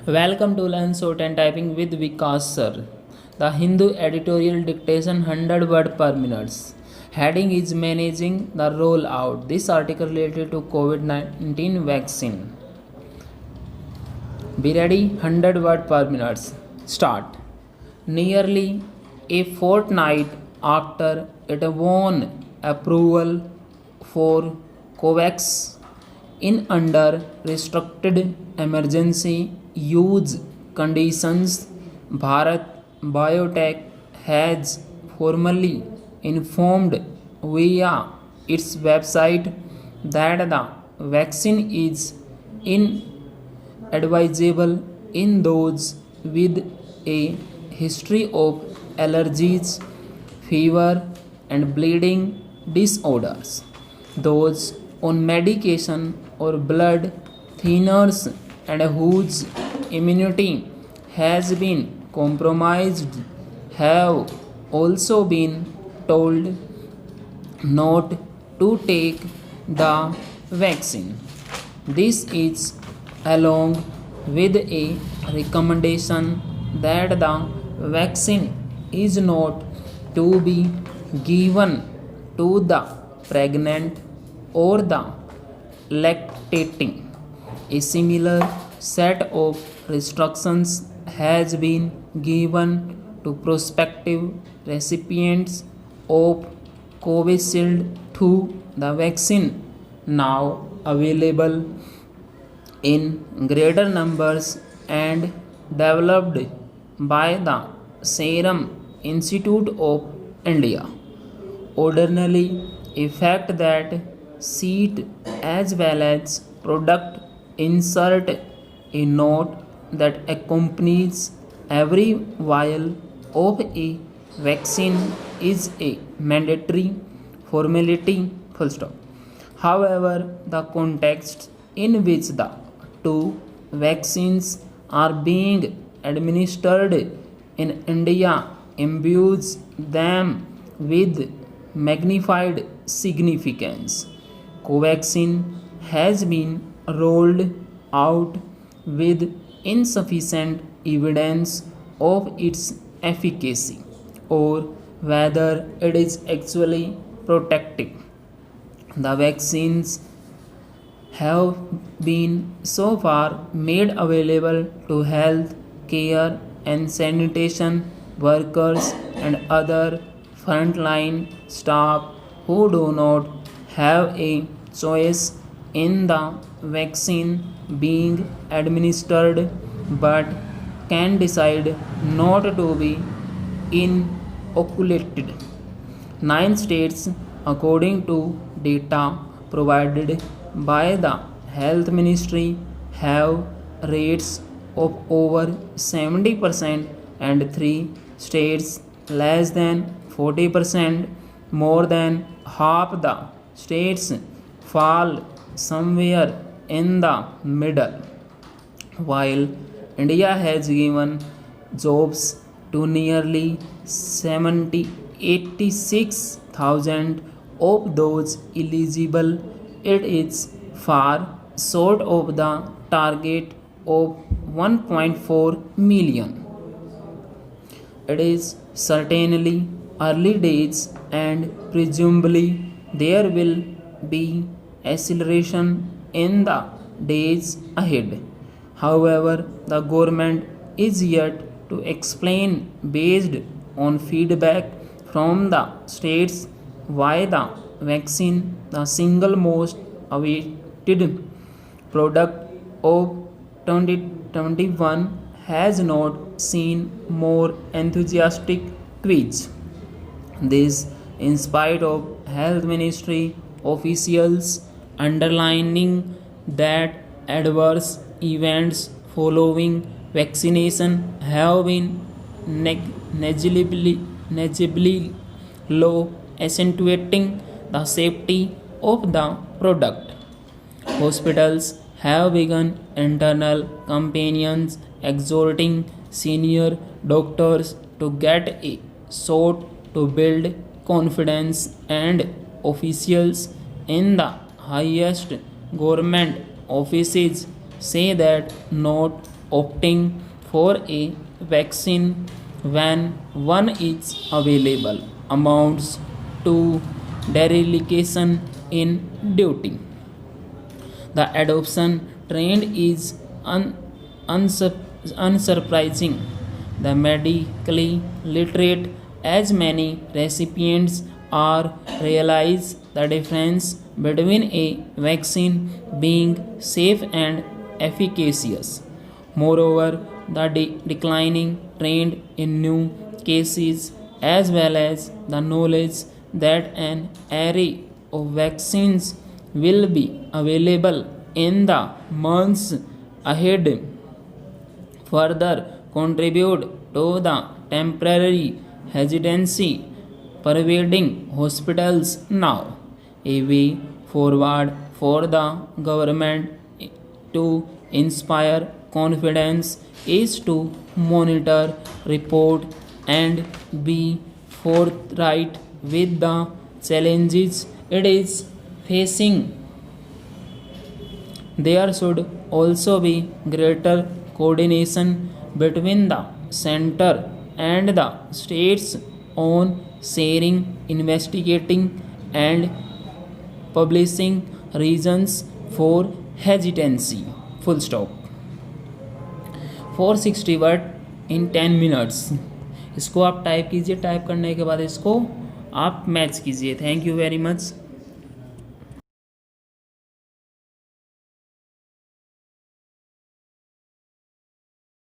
Welcome to Learn Short and Typing with Vikas Sir. The Hindu editorial dictation 100 word per minute. Heading is Managing the Rollout. This article related to COVID-19 vaccine. Be ready, 100 word per minute. Start. Nearly a fortnight after it won approval for COVAX in under restricted emergency use conditions, Bharat Biotech has formally informed via its website that the vaccine is inadvisable in those with a history of allergies, fever, and bleeding disorders. Those on medication or blood thinners and whose immunity has been compromised have also been told not to take the vaccine. This is along with a recommendation that the vaccine is not to be given to the pregnant or the lactating. A similar set of restrictions has been given to prospective recipients of Covishield 2, the vaccine now available in greater numbers and developed by the Serum Institute of India. Ordinarily, a fact that seat as well as product insert a note that accompanies every vial of a vaccine is a mandatory formality. Full stop. However, the context in which the two vaccines are being administered in India imbues them with magnified significance. Covaxin has been rolled out with insufficient evidence of its efficacy or whether it is actually protective. The vaccines have been so far made available to health care and sanitation workers and other frontline staff who do not have a choice in the vaccine being administered but can decide not to be inoculated. 9 states, according to data provided by the Health Ministry, have rates of over 70% and 3 states less than 40%. More than half the states fall somewhere in the middle. While India has given jobs to nearly 86,000 of those eligible, it is far short of the target of 1.4 million. It is certainly early days and presumably there will be acceleration in the days ahead. However, the government is yet to explain, based on feedback from the states, why the vaccine, the single most awaited product of 2021, has not seen more enthusiastic tweets. This, in spite of Health Ministry officials underlining that adverse events following vaccination have been negligibly low, accentuating the safety of the product. Hospitals have begun internal campaigns exhorting senior doctors to get a shot to build confidence, and officials in the highest government offices say that not opting for a vaccine when one is available amounts to dereliction in duty. The adoption trend is unsurprising. The medically literate, as many recipients are, realize the difference between a vaccine being safe and efficacious. Moreover, the declining trend in new cases, as well as the knowledge that an array of vaccines will be available in the months ahead, further contribute to the temporary hesitancy pervading hospitals now. A way forward for the government to inspire confidence is to monitor, report, and be forthright with the challenges it is facing. There should also be greater coordination between the center and the states on sharing, investigating, and publishing reasons for hesitancy. Full stop. 460 word in 10 minutes, इसको आप type कीजिए, type करने के बाद इसको आप match कीजिए. Thank you very much.